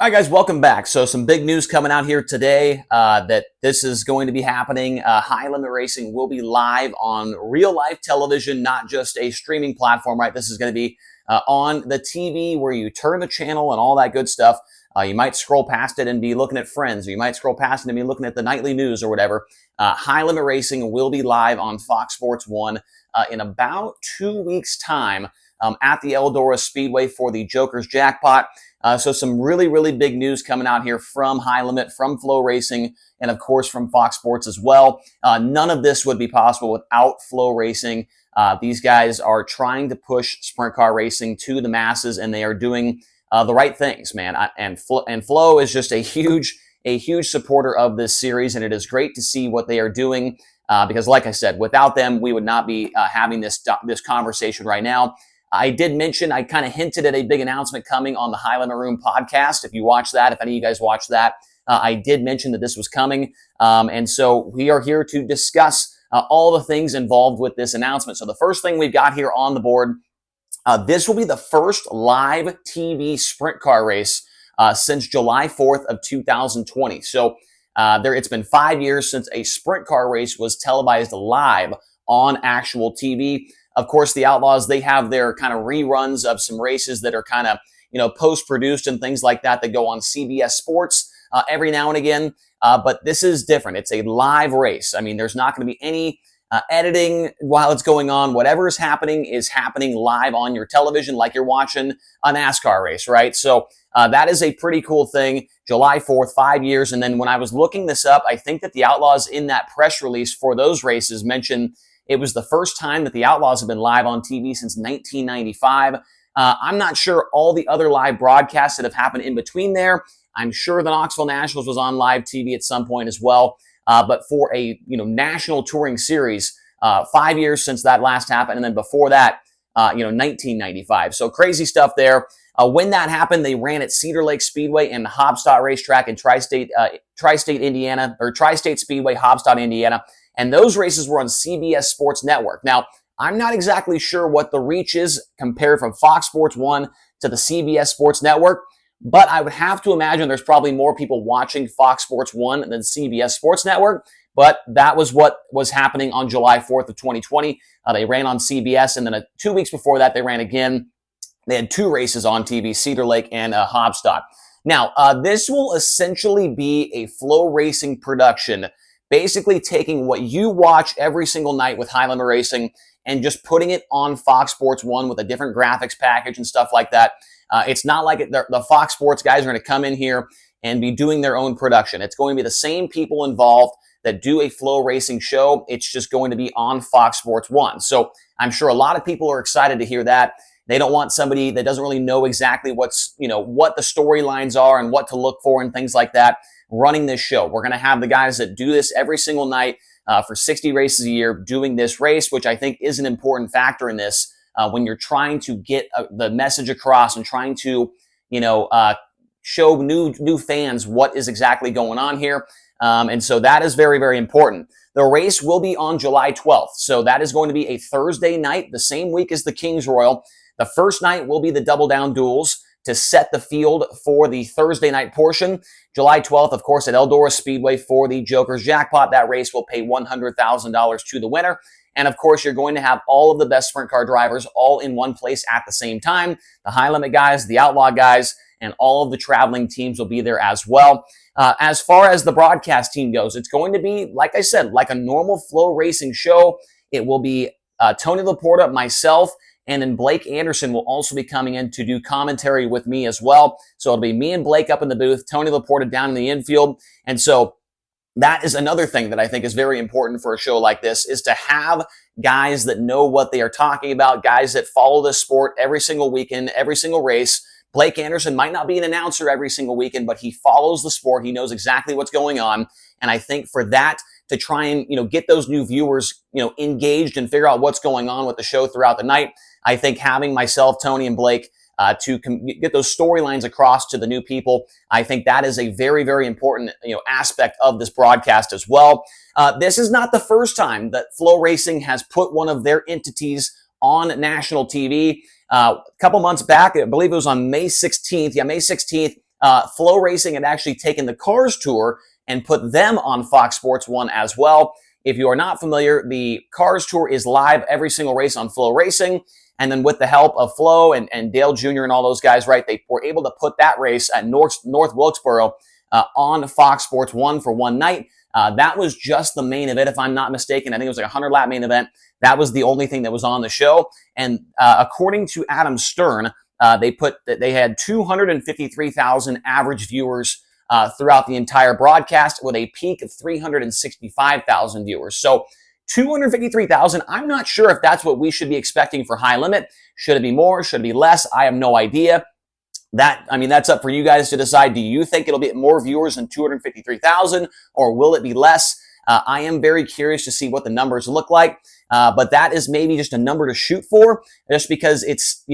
All right, guys, welcome back. So some big news coming out here today that this is going to be happening. High Limit Racing will be live on real life television, not just a streaming platform, right? This is going to be on the TV where you turn the channel and all that good stuff. You might scroll past it and be looking at Friends, or you might scroll past it and be looking at the nightly news or whatever. High Limit Racing will be live on Fox Sports 1 in about 2 weeks' time at the Eldora Speedway for the Joker's Jackpot. So some really, really big news coming out here from High Limit, from Flow Racing, and of course from Fox Sports as well. None of this would be possible without Flow Racing. These guys are trying to push sprint car racing to the masses, and they are doing the right things, man. And Flow is just a huge supporter of this series, and it is great to see what they are doing. Because, like I said, without them, we would not be having this conversation right now. I did mention, I kind of hinted at a big announcement coming on the High Limit Room podcast. If you watch that, if any of you guys watch that, I did mention that this was coming. And so we are here to discuss all the things involved with this announcement. So the first thing we've got here on the board, this will be the first live TV sprint car race since July 4th of 2020. So it's been 5 years since a sprint car race was televised live on actual TV. Of course, the Outlaws, they have their kind of reruns of some races that are kind of, post-produced and things like that go on CBS Sports every now and again. But this is different. It's a live race. I mean, there's not going to be any editing while it's going on. Whatever is happening live on your television, like you're watching a NASCAR race, right? So that is a pretty cool thing. July 4th, 5 years. And then when I was looking this up, I think that the Outlaws in that press release for those races mentioned it was the first time that the Outlaws have been live on TV since 1995. I'm not sure all the other live broadcasts that have happened in between there. I'm sure the Knoxville Nationals was on live TV at some point as well. But for a national touring series, 5 years since that last happened, and then before that, 1995. So crazy stuff there. When that happened, they ran at Cedar Lake Speedway and Hobstadt Racetrack in Tri-State Indiana, or Tri-State Speedway, Hobstadt, Indiana. And those races were on CBS Sports Network. Now, I'm not exactly sure what the reach is compared from Fox Sports 1 to the CBS Sports Network, but I would have to imagine there's probably more people watching Fox Sports 1 than CBS Sports Network, but that was what was happening on July 4th of 2020. They ran on CBS, and then 2 weeks before that, they ran again. They had two races on TV, Cedar Lake and Hobstadt. Now, this will essentially be a Flow Racing production, basically taking what you watch every single night with High Limit Racing and just putting it on Fox Sports 1 with a different graphics package and stuff like that. It's not like the Fox Sports guys are going to come in here and be doing their own production. It's going to be the same people involved that do a Flow Racing show. It's just going to be on Fox Sports 1. So I'm sure a lot of people are excited to hear that. They don't want somebody that doesn't really know exactly what the storylines are and what to look for and things like that running this show. We're going to have the guys that do this every single night for 60 races a year doing this race, which I think is an important factor in this when you're trying to get the message across and trying to, show new fans what is exactly going on here. And so that is very, very important. The race will be on July 12th. So that is going to be a Thursday night, the same week as the Kings Royal. The first night will be the Double Down Duels to set the field for the Thursday night portion. July 12th, of course, at Eldora Speedway for the Joker's Jackpot. That race will pay $100,000 to the winner. And of course, you're going to have all of the best sprint car drivers all in one place at the same time. The High Limit guys, the Outlaw guys, and all of the traveling teams will be there as well. As far as the broadcast team goes, it's going to be, like I said, like a normal Flow Racing show. It will be Tony Laporta, myself, and then Blake Anderson will also be coming in to do commentary with me as well. So it'll be me and Blake up in the booth, Tony Laporta down in the infield. And so that is another thing that I think is very important for a show like this, is to have guys that know what they are talking about, guys that follow the sport every single weekend, every single race. Blake Anderson might not be an announcer every single weekend, but he follows the sport. He knows exactly what's going on. And I think for that, to try and, get those new viewers, engaged and figure out what's going on with the show throughout the night, I think having myself, Tony, and Blake to get those storylines across to the new people, I think that is a very, very important aspect of this broadcast as well. This is not the first time that Flow Racing has put one of their entities on national TV. A couple months back, I believe it was on May 16th. Yeah, May 16th, Flow Racing had actually taken the Cars Tour and put them on Fox Sports 1 as well. If you are not familiar, the Cars Tour is live every single race on Flow Racing. And then with the help of Flo and Dale Jr. and all those guys, right, they were able to put that race at North Wilkesboro on Fox Sports 1 for one night. That was just the main event, if I'm not mistaken. I think it was like a 100-lap main event. That was the only thing that was on the show. And according to Adam Stern, they had 253,000 average viewers throughout the entire broadcast, with a peak of 365,000 viewers. So 253,000. I'm not sure if that's what we should be expecting for High Limit. Should it be more? Should it be less? I have no idea. That's up for you guys to decide. Do you think it'll be more viewers than 253,000, or will it be less? I am very curious to see what the numbers look like, but that is maybe just a number to shoot for, just because it's,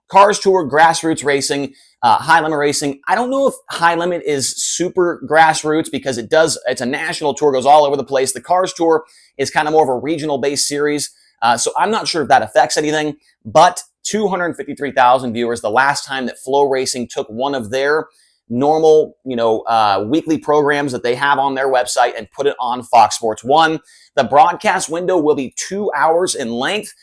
Cars Tour, grassroots racing, High Limit racing. I don't know if High Limit is super grassroots, because it's a national tour, goes all over the place. The Cars Tour is kind of more of a regional based series. So I'm not sure if that affects anything, but 253,000 viewers. The last time that Flow Racing took one of their normal, weekly programs that they have on their website and put it on Fox Sports 1. The broadcast window will be 2 hours in length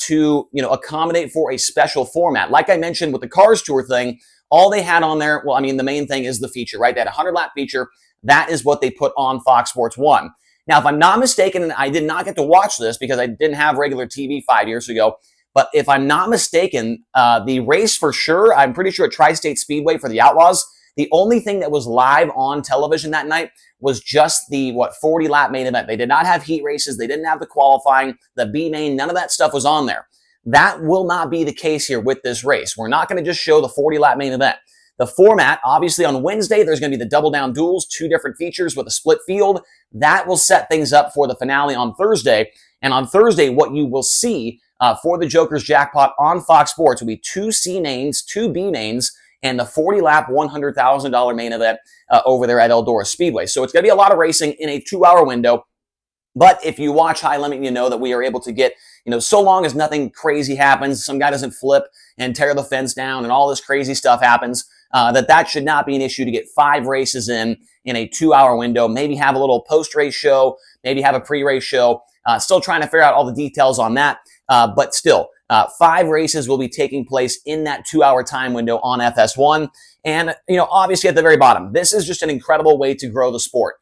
to, accommodate for a special format. Like I mentioned with the Cars Tour thing, all they had on there, the main thing is the feature, right? They had a 100-lap feature. That is what they put on Fox Sports 1. Now, if I'm not mistaken, and I did not get to watch this because I didn't have regular TV 5 years ago, but if I'm not mistaken, the race for sure, I'm pretty sure at Tri-State Speedway for the Outlaws, the only thing that was live on television that night was just the 40-lap main event. They did not have heat races. They didn't have the qualifying, the B main. None of that stuff was on there. That will not be the case here with this race. We're not going to just show the 40-lap main event. The format, obviously on Wednesday, there's going to be the double down duels, 2 different features with a split field. That will set things up for the finale on Thursday. And on Thursday, what you will see for the Joker's Jackpot on Fox Sports will be 2 C mains, 2 B mains, and the 40-lap $100,000 main event over there at Eldora Speedway. So it's going to be a lot of racing in a 2-hour window. But if you watch High Limit, you know that we are able to get, so long as nothing crazy happens, some guy doesn't flip and tear the fence down and all this crazy stuff happens, that should not be an issue to get 5 races in a 2-hour window. Maybe have a little post-race show, maybe have a pre-race show. Still trying to figure out all the details on that. But still, 5 races will be taking place in that 2-hour time window on FS1. And, obviously at the very bottom, this is just an incredible way to grow the sport,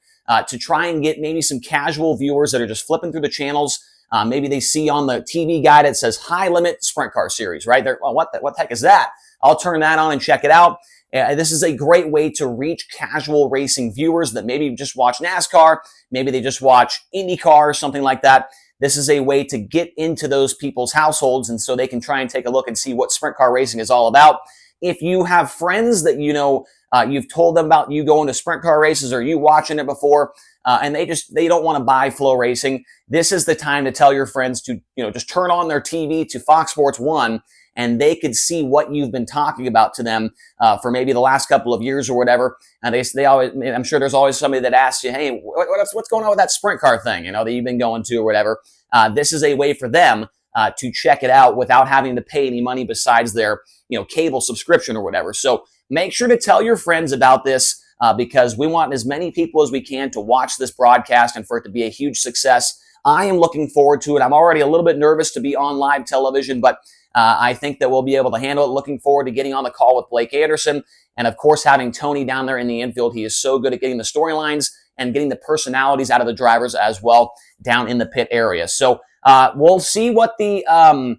to try and get maybe some casual viewers that are just flipping through the channels. Maybe they see on the TV guide it says High Limit Sprint Car Series, right? Well, what the heck is that? I'll turn that on and check it out. This is a great way to reach casual racing viewers that maybe just watch NASCAR, maybe they just watch IndyCar or something like that. This is a way to get into those people's households, and so they can try and take a look and see what sprint car racing is all about. If you have friends that you've told them about you going to sprint car races or you watching it before, and they don't want to buy Flow Racing, this is the time to tell your friends to just turn on their TV to Fox Sports 1, and they could see what you've been talking about to them for maybe the last couple of years or whatever. And they always, I'm sure there's always somebody that asks you, hey, what's going on with that sprint car thing, that you've been going to or whatever. This is a way for them to check it out without having to pay any money besides their cable subscription or whatever. So make sure to tell your friends about this because we want as many people as we can to watch this broadcast and for it to be a huge success. I am looking forward to it. I'm already a little bit nervous to be on live television, but I think that we'll be able to handle it. Looking forward to getting on the call with Blake Anderson. And of course, having Tony down there in the infield. He is so good at getting the storylines and getting the personalities out of the drivers as well down in the pit area. So we'll see what the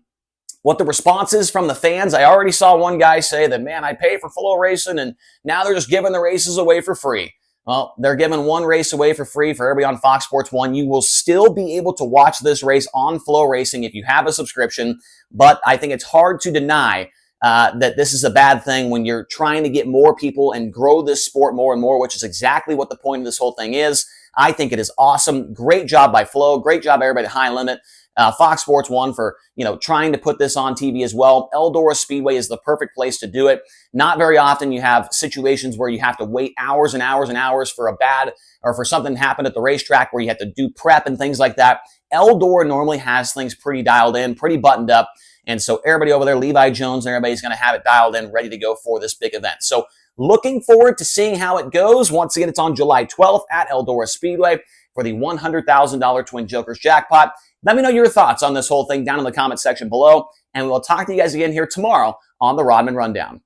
response is from the fans. I already saw one guy say that, man, I pay for Flow Racing and now they're just giving the races away for free. Well, they're giving one race away for free for everybody on Fox Sports 1. You will still be able to watch this race on Flow Racing if you have a subscription, but I think it's hard to deny that this is a bad thing when you're trying to get more people and grow this sport more and more, which is exactly what the point of this whole thing is. I think it is awesome. Great job by Flow. Great job, everybody at High Limit. Fox Sports 1 for, trying to put this on TV as well. Eldora Speedway is the perfect place to do it. Not very often you have situations where you have to wait hours and hours and hours for for something to happen at the racetrack where you have to do prep and things like that. Eldora normally has things pretty dialed in, pretty buttoned up. And so everybody over there, Levi Jones and everybody's going to have it dialed in, ready to go for this big event. So Looking forward to seeing how it goes. Once again, it's on July 12th at Eldora Speedway for the $100,000 Twin Jokers jackpot. Let me know your thoughts on this whole thing down in the comment section below, and we'll talk to you guys again here tomorrow on the Rodman Rundown.